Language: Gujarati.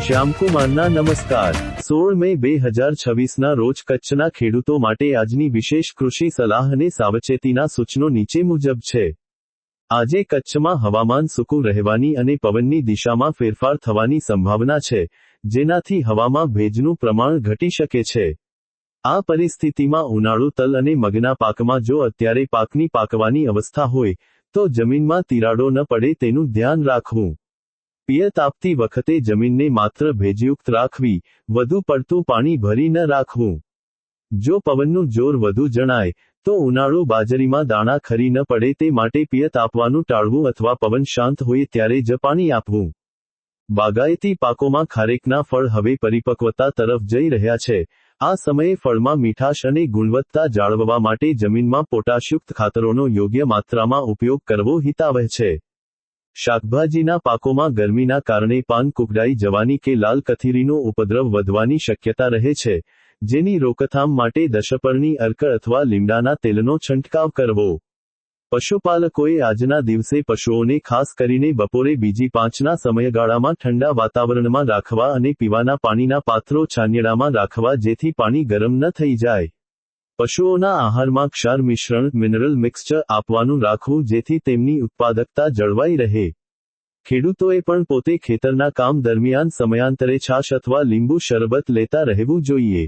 શ્યામકુમારના નમસ્કાર। 16 મે 2026ના રોજ કચ્છના ખેડૂતો માટે આજની વિશેષ કૃષિ સલાહ અને સાવચેતીના સૂચનો નીચે મુજબ છે। આજે કચ્છમાં હવામાન સૂકું રહેવાની અને પવનની દિશામાં ફેરફાર થવાની સંભાવના છે, જેનાથી હવામાં ભેજનું પ્રમાણ ઘટી શકે છે। આ પરિસ્થિતિમાં ઉનાળુ તલ અને મગના પાકમાં જો અત્યારે પાકની પાકવાની અવસ્થા હોય, તો જમીનમાં તિરાડો ન પડે તેનું ધ્યાન રાખવું। પિયત આપતી વખતે જમીનને માત્ર ભેજયુક્ત રાખવી, વધુ પડતું પાણી ભરી ન રાખવું। જો પવનનું જોર વધુ જણાય, તો ઉનાળુ બાજરીમાં દાણા ખરી ન પડે તે માટે પિયત આપવાનું ટાળવું અથવા પવન શાંત હોય ત્યારે જ પાણી આપવું। બાગાયતી પાકોમાં ખારેકના ફળ હવે પરિપક્વતા તરફ જઈ રહ્યા છે। આ સમયે ફળમાં મીઠાશ અને ગુણવત્તા જાળવવા માટે જમીનમાં પોટાશયુક્ત ખાતરોનો યોગ્ય માત્રામાં ઉપયોગ કરવો હિતાવહ છે। શાકભાજીના પાકોમાં ગરમીના કારણે પાન કુકડાઈ જવાની કે લાલ કથીરીનો ઉપદ્રવ વધવાની શક્યતા રહે છે, જેની રોકથામ માટે દશપર્ણી અર્ક અથવા લીમડાના તેલનો છંટકાવ કરવો। પશુપાલકોએ આજના દિવસે પશુઓને ખાસ કરીને બપોરે બીજી 5ના સમયગાળામાં ઠંડા વાતાવરણમાં રાખવા અને પીવાના પાણીના પાત્રો છાનિયાડામાં રાખવા જેથી પાણી ગરમ ન થઈ જાય। પશુઓના આહારમાં ક્ષાર મિશ્રણ મિનરલ મિક્સચર આપવાનું રાખવું જેથી તેમની ઉત્પાદકતા જળવાઈ રહે। ખેડૂતોએ પણ પોતે ખેતરના કામ દરમિયાન સમયાંતરે છાશ અથવા લીંબુ શરબત લેતા રહેવું જોઈએ।